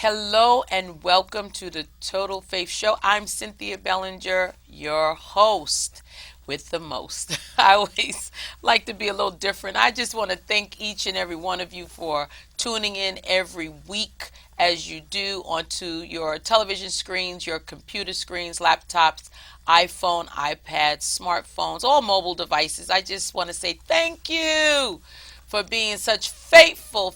Hello and welcome to the Total Faith Show. I'm Cynthia Bellinger, your host with the most. I always like to be a little different. I just want to thank each and every one of you for tuning in every week as you do onto your television screens, your computer screens, laptops, iPhone, iPads, smartphones, all mobile devices. I just want to say thank you for being such faithful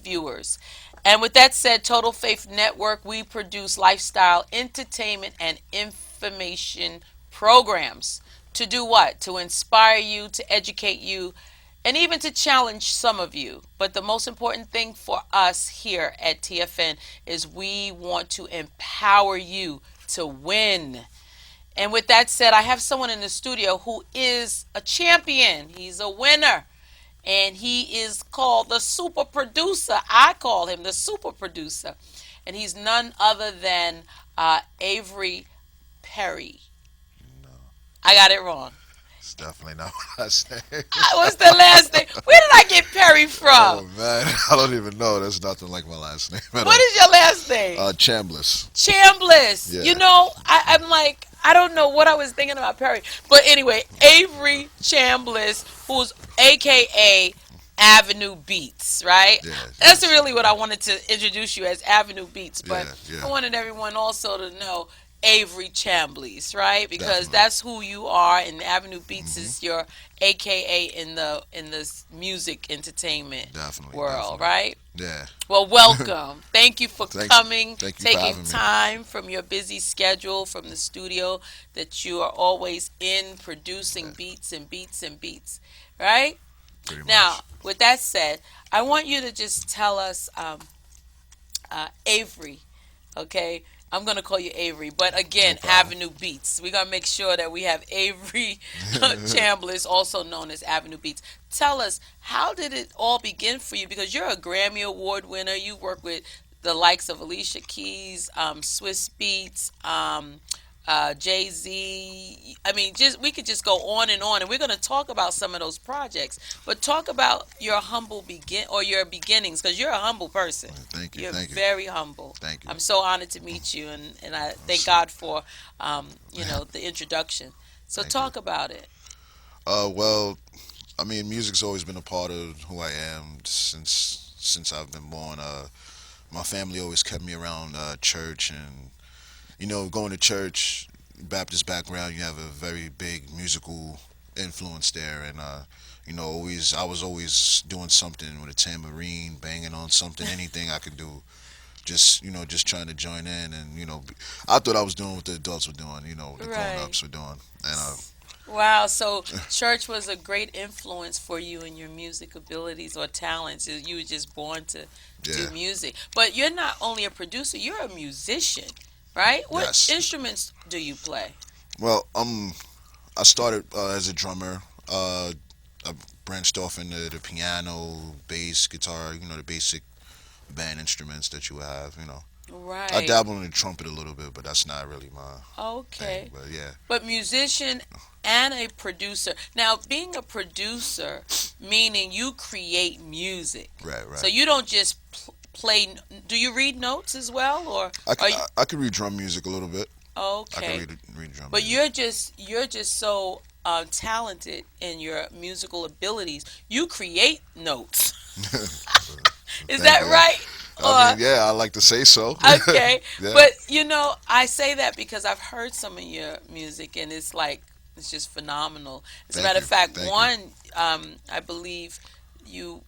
viewers. And with that said, Total Faith Network, we produce lifestyle, entertainment, and information programs. To do what? To inspire you, to educate you, and even to challenge some of you. But the most important thing for us here at TFN is we want to empower you to win. And with that said, I have someone in the studio who is a champion. He's a winner. And he is called the super producer. I call him the super producer. And he's none other than Avery Perry. No, I got it wrong. it's definitely not what I say. What's the last name? Where did I get Perry from? Oh man, I don't even know. That's nothing like my last name at What all. is your last name? Chambliss. Chambliss. Yeah. You know, I'm like, I don't know what I was thinking about Perry. But anyway, Avery Chambliss, who's AKA Avenue Beats, right? Yeah. That's Yes. really what I wanted to introduce you as, Avenue Beats. But Yeah. I Yeah. wanted everyone also to know Avery Chambliss, right? Because Definitely. that's who you are, and Avenue Beats Mhm. is your AKA in the music entertainment Definitely. world, Definitely. right? Yeah. Well, welcome. Thank you for Thanks. coming, Thank you for taking having me. time from your busy schedule, from the studio that you are always in, producing Yeah. beats and beats and beats, right? Pretty Now, much. with that said, I want you to just tell us, Avery, okay? I'm going to call you Avery, but No again, problem. Avenue Beats. We're going to make sure that we have Avery Chambliss, also known as Avenue Beats. Tell us, how did it all begin for you? Because you're a Grammy Award winner. You work with the likes of Alicia Keys, SWIZZ Beats, Jay Z. I mean, just we could just go on, and we're going to talk about some of those projects. But talk about your humble begin or your beginnings, because you're a humble person. Thank you. You're Thank you. very humble. Thank you. I'm so honored to meet you, and I thank So, God for the introduction. So thank you. talk about it. Well, I mean, music's always been a part of who I am since I've been born. My family always kept me around church, and going to church, Baptist background, you have a very big musical influence there, and always I was always doing something with a tambourine, banging on something, anything I could do. Just trying to join in, and I thought I was doing what the adults were doing, what the Right. grown-ups were doing, and Wow. So church was a great influence for you in your music abilities or talents. You were just born to do yeah, music. But you're not only a producer, you're a musician, right? What yes. instruments do you play? Well, I started as a drummer. I branched off into the piano, bass, guitar, the basic band instruments that you have. I Right. dabble in the trumpet a little bit, but that's not really my thing. Okay. But yeah, But musician and a producer. Now, being a producer, meaning you create music. right, So right. you don't just play. Do you read notes as well, or I could are you? I could read drum music a little bit. I could Okay. read drum But music. you're just so talented in your musical abilities. You create notes. Is Thank that you. right? I mean, Or yeah, I like to say so. okay, Yeah. but I say that because I've heard some of your music, and it's like it's just phenomenal. As a Thank matter of you. fact, Thank you. one I believe you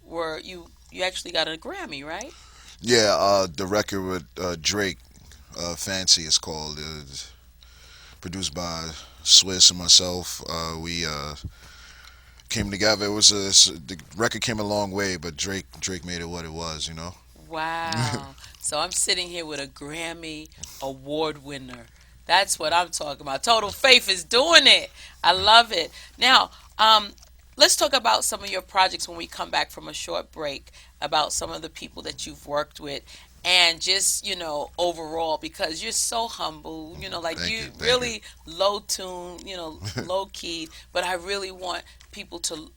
actually got a Grammy, right? Yeah, the record with Drake, Fancy is called. It's produced by Swizz and myself. We came together. The record came a long way, but Drake made it what it was. Wow. So I'm sitting here with a Grammy award winner. That's what I'm talking about. Total Faith is doing it. I love it. Now, let's talk about some of your projects when we come back from a short break, about some of the people that you've worked with, and just, overall, because you're so humble, like Thank you you. Thank you. really low tune, low key, but I really want people to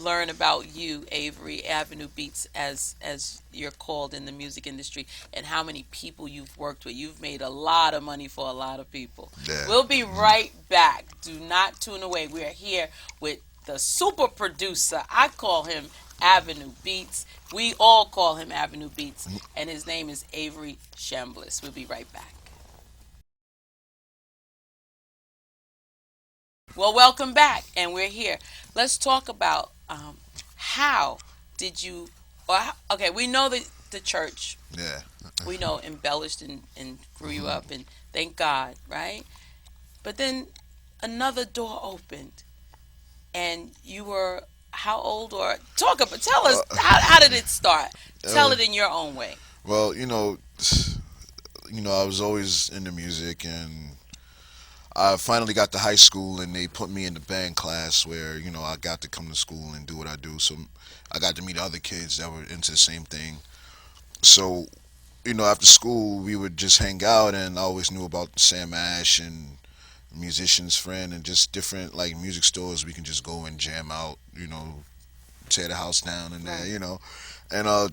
learn about you, Avery Avenue Beats, as you're called in the music industry, and how many people you've worked with. You've made a lot of money for a lot of people. Yeah. We'll be right back. Do not tune away. We are here with the super producer. I call him Avenue Beats. We all call him Avenue Beats, and his name is Avery Chambliss. We'll be right back. Well, welcome back, and we're here. Let's talk about how did you, okay, we know that the church, Yeah. we know, embellished and grew you up, and thank God, right? But then another door opened, and you were how old? Or talk about, tell us, how did it start? Tell Uh, it in your own way. well, I was always into music, and I finally got to high school, and they put me in the band class where I got to come to school and do what I do. So I got to meet other kids that were into the same thing. So after school we would just hang out, and I always knew about Sam Ash and Musician's Friend and just different like music stores we can just go and jam out. Tear the house down in there. Right. And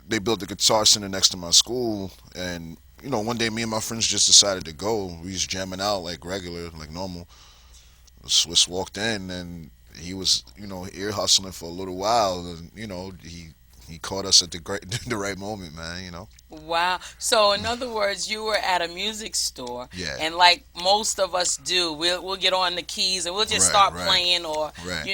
they built a guitar center next to my school, and one day me and my friends just decided to go. We was jamming out like regular, like normal. Swiss walked in, and he was ear hustling for a little while, and he caught us at the great the right moment, man. Wow. So in other words, you were at a music store, Yeah. and like most of us do, we'll get on the keys and we'll just Right, start right, playing, or right.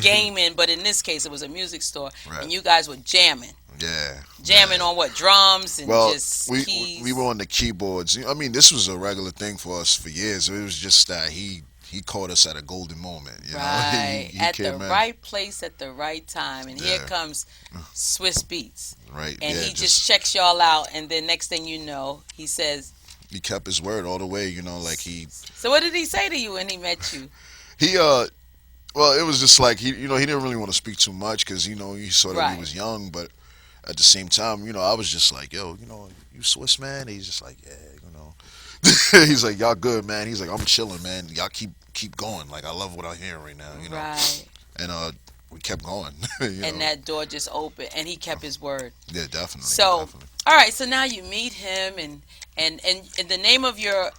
gaming. But in this case, it was a music store, Right. and you guys were jamming, Yeah. jamming Yeah. on what, drums and Well, just we keys. we were on the keyboards. I mean, this was a regular thing for us for years. It was just that he caught us at a golden moment. Right, he at the came in. right place at the right time, and here Yeah. comes SWIZZ Beats, Right. and Yeah. he just checks y'all out, and then next thing you know, he says, he kept his word all the way. Like "So what did he say to you when he met you?" he well, it was just like he didn't really want to speak too much because he saw that Right. we was young, but at the same time, I was just like, yo, you Swiss, man. He's just like, yeah. He's like, y'all good, man. He's like, I'm chilling, man. Y'all keep going. Like, I love what I'm hearing right now. Right. And we kept going. And that door just opened, and he kept his word. Yeah, definitely. So, Definitely. all right. So now you meet him, and the name of your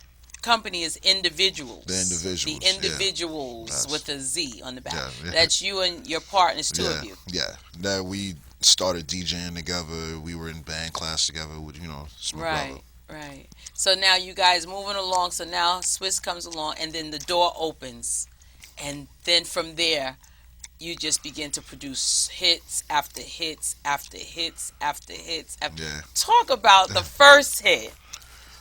company is Individuals. The Individuals, The yeah. Individuals Yes. with a Z on the back. Yeah. That's you and your partners, two Yeah, of you. yeah. That we started DJing together. We were in band class together with it's my brother. Right. Right. So now you guys moving along. So now Swizz comes along, and then the door opens, and then from there, you just begin to produce hits after hits after hits after hits. Yeah. Talk about the first hit.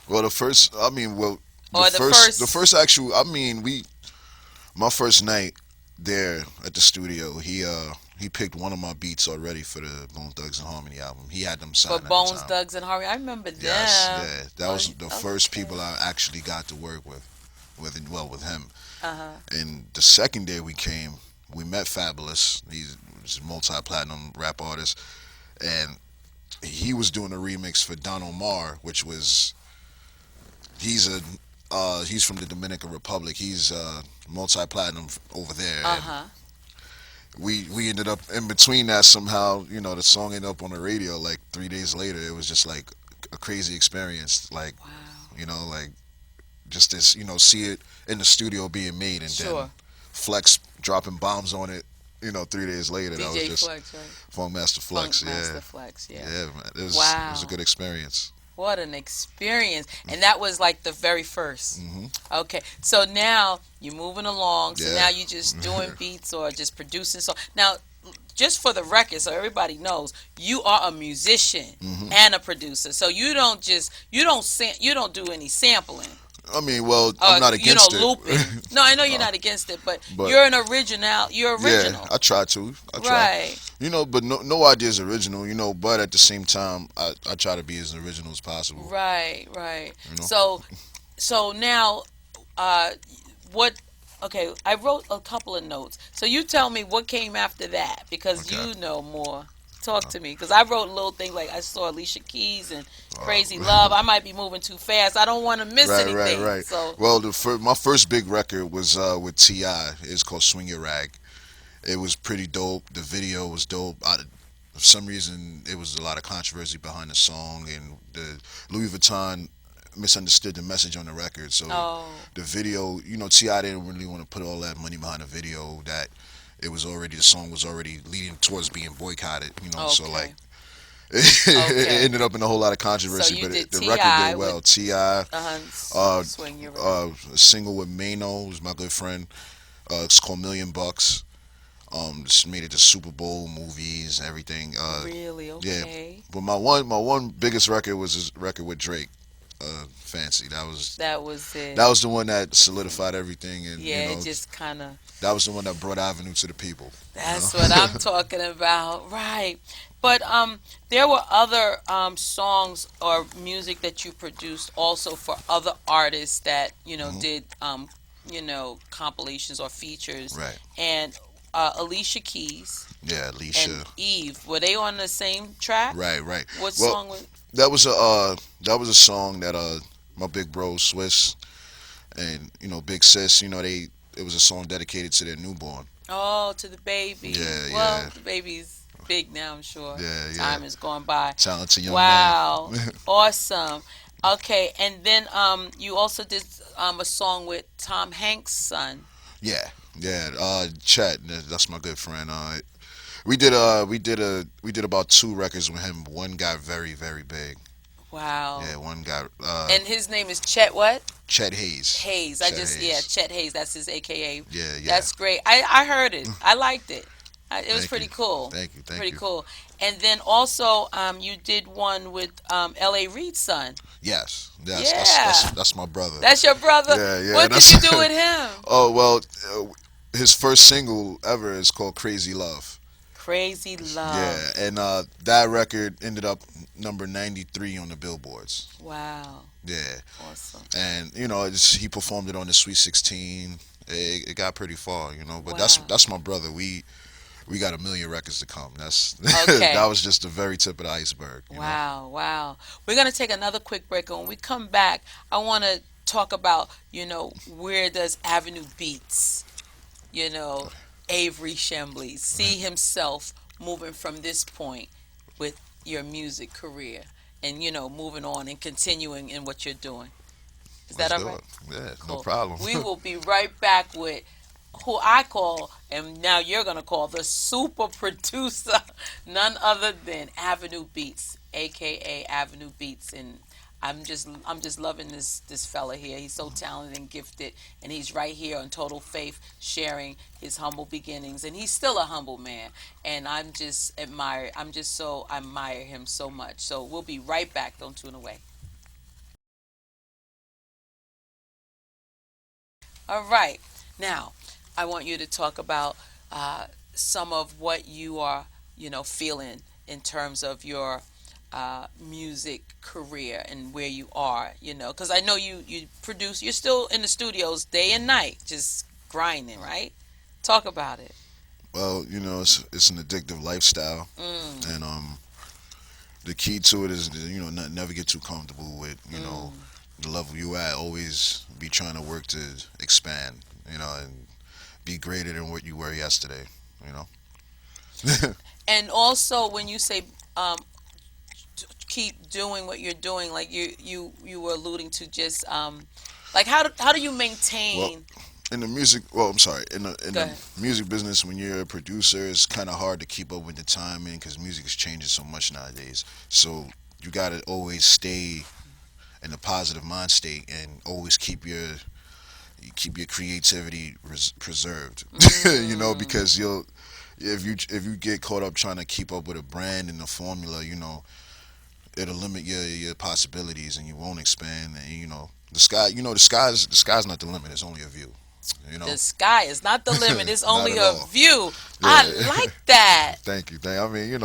Well, the first. I mean, well, Or the first- the first actual. I mean, my first night there at the studio. He picked one of my beats already for the Bone Thugs and Harmony album. He had them signed For at the Bones, time. Thugs, and Harmony. I remember them. Yes, yeah. That was the Okay. first people I actually got to work with him. Uh-huh. And the second day we came, we met Fabulous. He's a multi-platinum rap artist, and he was doing a remix for Don Omar, which was he's from the Dominican Republic. He's multi-platinum over there. And Uh-huh. we ended up in between that somehow. The song ended up on the radio like 3 days later. It was just like a crazy experience. Like Wow. like just this see it in the studio being made, and Sure. then Flex dropping bombs on it. 3 days later, that was DJ just Flex, right? Funk Master Flex. Funk Master Yeah, Flex, yeah. yeah, man. It was Wow. a good experience. What an experience. And that was like the very first. Hmm. Okay. So now you're moving along. So Yeah. now you just doing beats or just producing. So now, just for the record, so everybody knows, you are a musician Hmm. and a producer. So you don't you don't do any sampling. I mean, well, I'm not against it. Looping. No, I know you're not against it, but, But- you're an original. You're original. Yeah, I try to. I try. Right. But no idea is original. But at the same time, I try to be as original as possible. Right, right. You know? So now, what? Okay, I wrote a couple of notes. So you tell me what came after that, because Okay. you know more. Talk to me, because I wrote a little thing like I saw Alicia Keys and Oh. Crazy Love. I might be moving too fast. I don't want to miss Right, anything. right. So Well, my first big record was with T.I. It's called Swing Your Rag, It was pretty dope. The video was dope. For some reason, it was a lot of controversy behind the song, and the Louis Vuitton misunderstood the message on the record. So Oh, the video, Ti didn't really want to put all that money behind the video. That the song was already leading towards being boycotted. So like okay, it okay. ended up in a whole lot of So controversy, you but did the record Ti did with well. Ti, uh, swing your right. a single with Mano, who's my good friend. It's called Million Bucks. Just made it to Super Bowl movies and everything. Really? Yeah, Okay. but my one biggest record was his record with Drake. Fancy. That was it. That was the one that solidified everything, and Yeah, it just kind of. that was the one that brought Avenue to the people. You know. That's what I'm talking about, right? But there were other songs or music that you produced also for other artists that hmm did compilations or features, Right. and Alicia Keys Yeah, and Alicia. Eve, were they on the same track? Right. Right. What Well, song was? that was a song that my big bro Swiss and Big Sis, they it was a song dedicated to their newborn. Oh, to the baby. Yeah, Well, yeah, the baby's big now, I'm sure. yeah, yeah. Time has gone by. Talented young man. Wow. Awesome. Okay, and then you also did a song with Tom Hanks' son. Yeah, yeah. Chet, that's my good friend. We did about two records with him. One got very very big. Wow. Yeah, one got And his name is Chet what? Chet Hayes. Hayes. Chet Yeah, Hayes. Chet Hayes. That's his AKA. Yeah, yeah. That's great. I heard it. I liked it. It was Thank you, pretty cool. thank you, thank Pretty you. cool. And then also you did one with L.A. Reid's son. Yes, yes. That's Yeah. that's my brother. That's your brother. Yeah, yeah. What did That's you do with him? oh well. His first single ever is called Crazy Love. Crazy Yeah, Love. and that record ended up number 93 on the billboards. Wow. Yeah, Awesome. and he performed it on the Sweet 16. It got pretty far, but that's Wow. that's my brother. We got a million records to come. That's that Okay. was just the very tip of the iceberg. Wow. Wow. We're going to take another quick break. And when we come back, I want to talk about, where does Avenue Beats, you know, Avery Chambliss see himself moving from this point with your music career and, moving on and continuing in what you're doing. Is that Let's all do right? it. Yeah, no Cool. problem. We will be right back with who I call, and now you're gonna call the super producer, none other than Avenue Beats, aka Avenue Beats, and I'm just loving this fella here. He's so talented and gifted, and he's right here on Total Faith, sharing his humble beginnings, and he's still a humble man, and I'm just so I admire him so much. So we'll be right back. Don't tune away. All right. Now, I want you to talk about some of what you are, feeling in terms of your music career and where you are, because I know you produce. You're still in the studios day and night, just grinding, right? Talk about it. Well, it's an addictive lifestyle, Mm, and the key to it is never get too comfortable with mm. the level you at. Always be trying to work to expand, and be greater than what you were yesterday. You know. And also, when you say um, keep doing what you're doing, like you were alluding to, just like how do you Well, maintain? in the music, well, I'm sorry, in Go the ahead. music business, when you're a producer, it's kind of hard to keep up with the timing because music is changing so much nowadays. So you gotta always stay in a positive mind state and always keep your creativity preserved. Mm, Because if you get caught up trying to keep up with a brand and a formula, it'll limit your possibilities and you won't expand. And the sky's not the limit. It's only a view. You know, the sky is not the limit. It's not only at a all. view. I Yeah. like that. Thank you. I mean,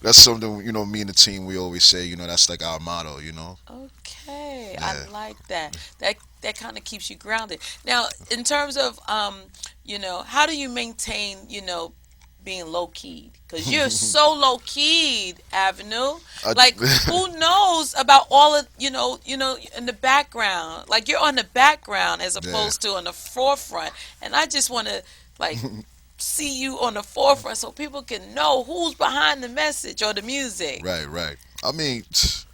that's something me and the team we always say. That's like our motto. Okay, I Yeah. like that. That kind of keeps you grounded. Now, in terms of how do you maintain, being low keyed? Because you're so low keyed, Avenue. I, Like, who knows about all of in the background? Like, you're on the background as yeah. opposed to on the forefront. And I just want to like see you on the forefront so people can know who's behind the message or the music. Right, right. I mean, it's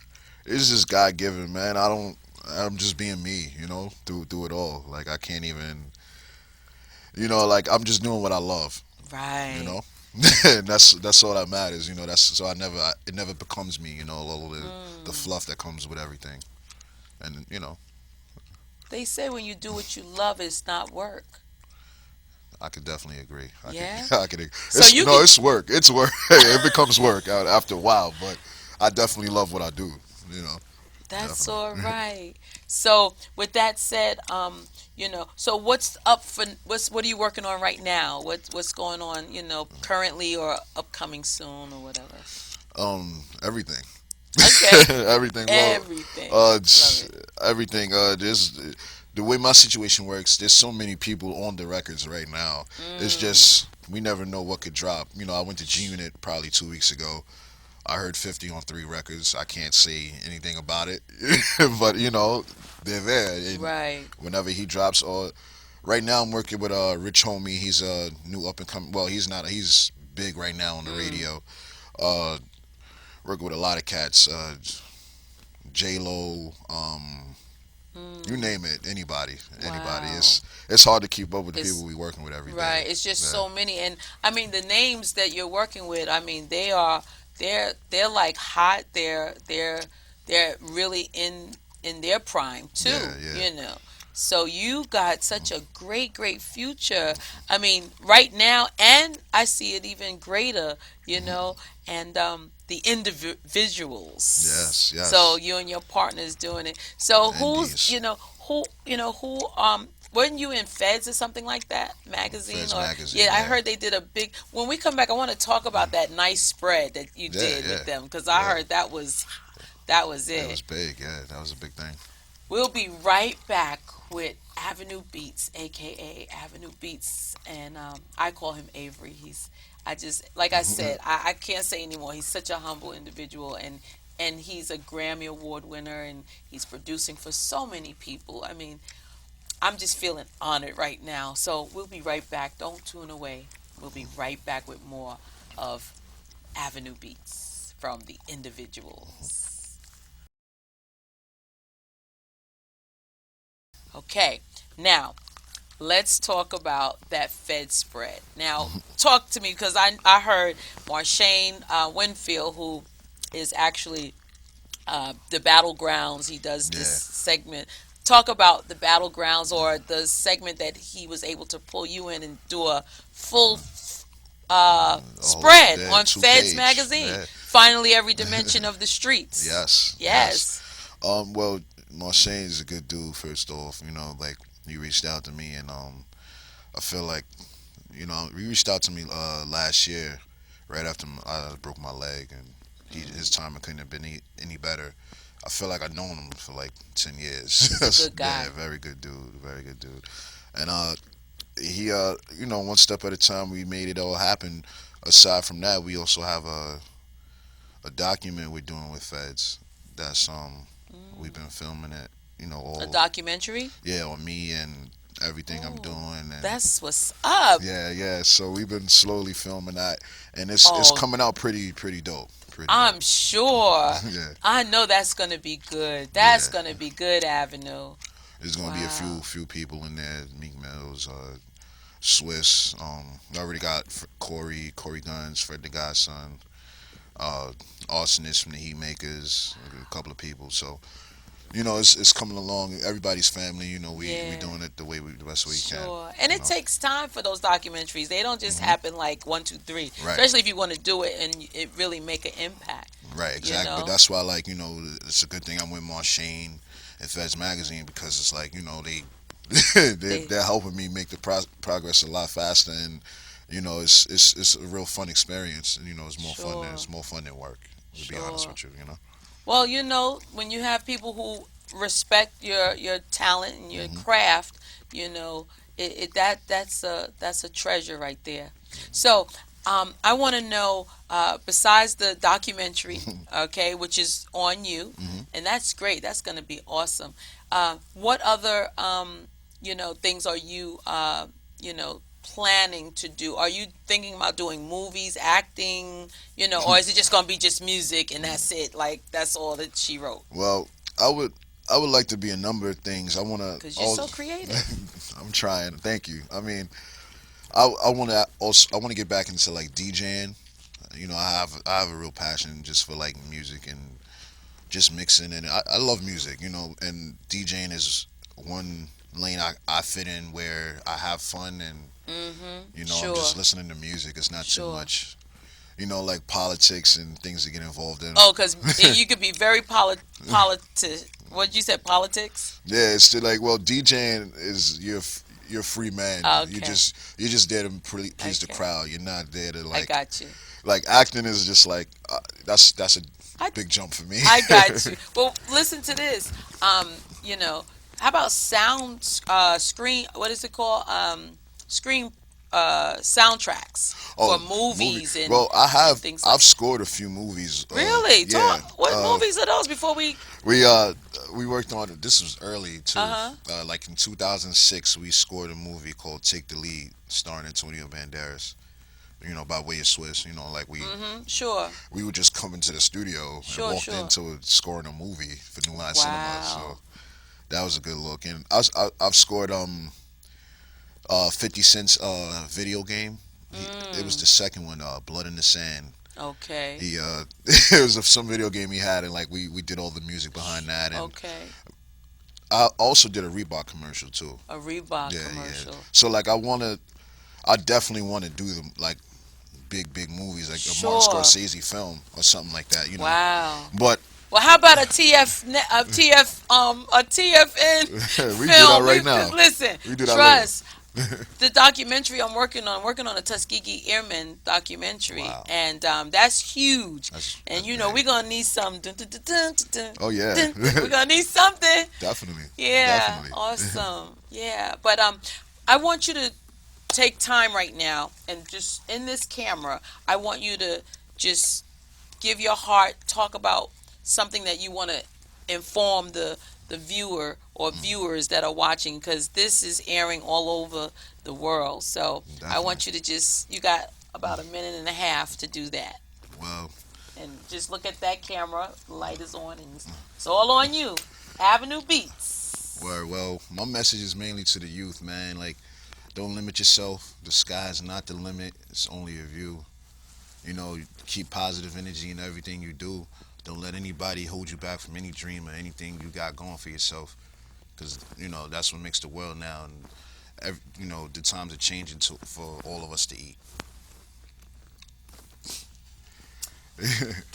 just God given, man. I don't. I'm just being me, through it all. Like I can't even, like I'm just doing what I love, you Right. know. And that's all that matters, That's so it never becomes me, all the Mm. fluff that comes with everything, and They say when you do what you love, it's not work. I could definitely agree. I could, Yeah. I could. So It's you no, can. it's work. It's work. It becomes work after a while, but I definitely love what I do. You know, That's definitely. all right. So with that said, so what's up for what are you working on right now? What's going on, currently or upcoming soon or whatever? Everything, Okay. everything. Well, Everything. Love it. everything. There's the way my situation works. There's so many people on the records right now. It's Mm. just we never know what could drop. I went to G Unit probably 2 weeks ago. I heard 50 on 3 records. I can't say anything about it, but they're there. And Right. whenever he drops, or right now I'm working with Rich Homie. He's a new up and coming. Well, he's not. He's big right now on the Mm. radio. Uh, Working with a lot of cats. J Lo. You Mm. name it. Anybody. Anybody. Wow. It's hard to keep up with the It's people we working with every day. right. It's just Yeah. so many, and I mean the names that you're working with. I mean they're like hot. They're really in their prime Yeah. too. Yeah. So you got such a great future. I mean right now, and I see it even greater. You know, and the individuals. Yes. So Yes. you and your partners doing it. So The Indies. who weren't you in Feds or something like that magazine? Feds Or magazine. yeah, I Yeah. heard they did a big. When we come back, I want to talk about that nice spread that you Yeah. did Yeah. with them because I Yeah. heard that was It it. was big. Yeah. That was a big thing. We'll be right back with Avenue Beats, aka Avenue Beats, and I call him Avery. I just like I said, I can't say anymore. He's such a humble individual, and he's a Grammy Award winner, and he's producing for so many people. I mean, I'm just feeling honored right now. So we'll be right back. Don't tune away. We'll be right back with more of Avenue Beats from the individuals. Okay, now let's talk about that Fed spread. Now, talk to me because I heard Marshane Winfield, who is actually the battlegrounds. He does this Yeah. segment. Talk about the battlegrounds or the segment that he was able to pull you in and do a full Oh, spread yeah. on Two Feds page. magazine. Yeah. Finally, every dimension of the streets. Yes. Yes. Yes. Well, Marshall's a good dude. First off, like he reached out to me, and I feel like he reached out to me last year, right after I broke my leg, and his Mm, timing couldn't have been any better. I feel like I've known him for like 10 years. he's a good Yeah, guy. very good dude, very good dude. And he one step at a time, we made it all happen. Aside from that, we also have a document we're doing with Feds. That's we've Mm. been filming it. A All documentary. yeah on me and everything I'm Oh, doing, and that's what's up. yeah, yeah. So we've been slowly filming that, and it's Oh, coming out pretty dope, pretty I'm dope. sure. Yeah, I know that's gonna be good. That's yeah. gonna be good, Avenue. There's gonna be a few Wow. few people in there. Meek Mills, Swiss. I already got Corey Guns, Fred the Godson, uh, Arsonist from the Heat Makers, a couple of people. So it's coming along. Everybody's family. We Yeah. doing it the best way we can. Sure. And You it know. takes time for those documentaries. They don't just Hmm. happen like one, two, three. Right. Especially if you want to do it and it really make an impact. Right, You exactly. But know. that's why, like, it's a good thing I'm with Marshane and Feds Magazine, because it's like, they They they're helping me make the progress a lot faster, and it's a real fun experience, and sure. it's more fun than work. To be honest Sure. with you. Well, when you have people who respect your talent and your Hmm. craft, that's a treasure right there. So, I want to know, besides the documentary, okay, which is on you, Hmm. and that's great. That's going to be awesome. What other, things are you, planning to do? Are you thinking about doing movies, acting, or is it just gonna be just music and that's it? Like that's all that she wrote? Well, I would I would like to be a number of things. I want to. Cause you're so creative. I'm trying. Thank you. I mean, I want to also I want to get back into like DJing. I have a real passion just for like music and just mixing, and I love music. And DJing is one lane I fit in where I have fun, and I'm Sure. just listening to music. It's not too Sure. much, like politics and things to get involved in. Oh, because you could be very What you said, politics? Yeah, it's still like, well, DJing is you're a free man. Okay. You're just there to please the Okay. crowd. You're not there to I got you. like acting is just like that's a I big jump for me. I got you. Well, listen to this. Um, you know, how about sound screen? What is it called? Screen soundtracks for Oh, movie. movies Well, and things like. I've scored a few movies. Really? Yeah. Talk. What movies are those? Before we. We uh we worked on it. This was early too. Uh huh. Like in 2006, we scored a movie called Take the Lead, starring Antonio Banderas. By way of Swizz. Like Sure. we would just come into the studio and Sure. walked Sure. into scoring a movie for New Line Cinema. Wow. So that was a good look. And I've scored 50 Cent's video game. It was Mm. the second one, Blood in the Sand. Okay. He it was some video game he had, and like we did all the music behind that. And Okay. I also did a Reebok commercial too. A Reebok Yeah, yeah. commercial. So like I definitely want to do them like big movies, like a Martin Sure. Scorsese film or something like that. Wow. But Well, how about a TFN we do that film? right now. Listen, We do that trust later. the documentary I'm working on a Tuskegee Airmen documentary, Wow, and that's huge. And that's big. we're gonna need some. Dun, dun, dun, dun, dun, dun, Oh yeah, dun, dun. We're gonna need something. definitely, Yeah, definitely. awesome. Yeah, but I want you to take time right now and just in this camera, I want you to just give your heart, talk about something that you want to inform the viewer or viewers that are watching, because this is airing all over the world. So I Definitely. want you to just, you got about a minute and a half to do that. Well, And just look at that camera, the light is on, and it's all on you. Avenue Beats. well, my message is mainly to the youth, man. Like, don't limit yourself. The sky is not the limit. It's only a view. Keep positive energy in everything you do. Don't let anybody hold you back from any dream or anything you got going for yourself. Because, that's what makes the world now. And, the times are changing for all of us to eat.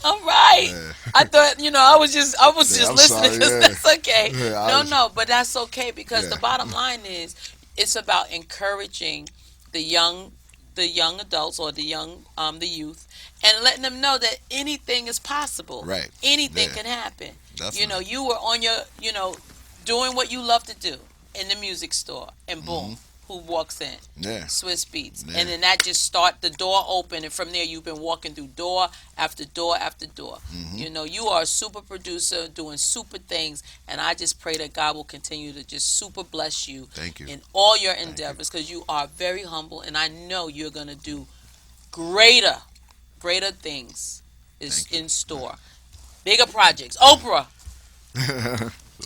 All right. Yeah. I thought, I was just I'm listening sorry. because Yeah. that's okay. Yeah, I No, was- no, but that's okay because the Yeah. bottom line is it's about encouraging the young adults or the youth, and letting them know that anything is possible. Right. Anything Yeah. can happen. Definitely. You were on your, doing what you love to do in the music store, and boom, who walks in? Yeah. Swizz Beats. Yeah. And then that just start the door open, and from there you've been walking through door after door after door. You are a super producer doing super things, and I just pray that God will continue to just super bless you Thank you. in all your Thank you. endeavors, because you are very humble, and I know you're going to do greater things is Thank you. in store. Bigger projects. Oprah.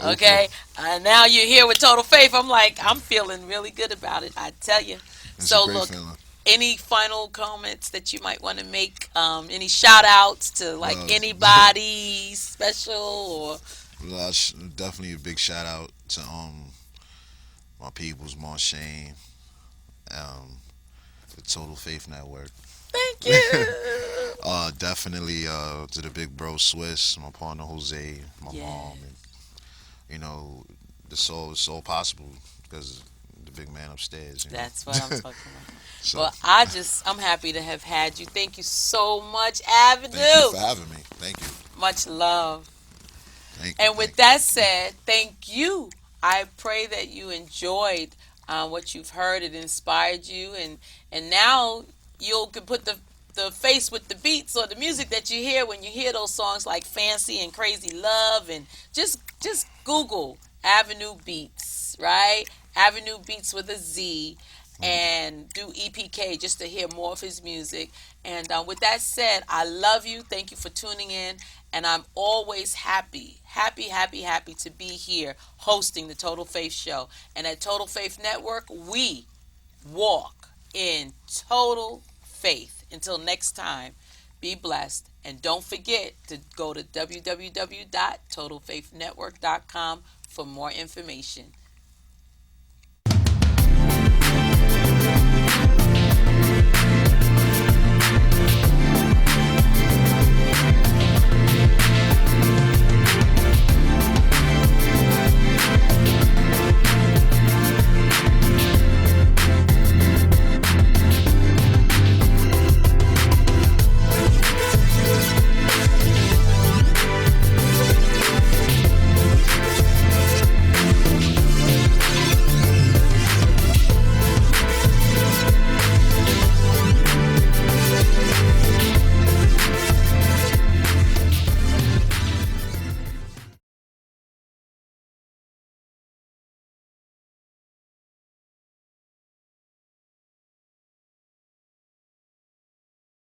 Okay, now you're here with Total Faith. I'm feeling really good about it. I tell you. It's So a great look, feeling. any final comments that you might want to make? Any shout outs to like Well, anybody special or? well, definitely a big shout out to my peoples, Shane, um, the Total Faith Network. Thank you. Definitely to the big bro Swiss, my partner Jose, my Yeah. mom, and it's all possible because the big man upstairs. That's what I'm talking about. So Well, I'm happy to have had you. Thank you so much, thank you Avenue. for having me. Thank you. Much love. Thank you. And with that said, thank you. I pray that you enjoyed what you've heard. It inspired you, and now you can put the face with the beats or the music that you hear when you hear those songs like Fancy and Crazy Love, and just Google Avenue Beats, right? Avenue Beats with a Z, and do EPK just to hear more of his music. And with that said, I love you. Thank you for tuning in. And I'm always happy, happy, happy, happy to be here hosting the Total Faith Show. And at Total Faith Network, we walk in total faith. Until next time, be blessed. And don't forget to go to www.totalfaithnetwork.com for more information.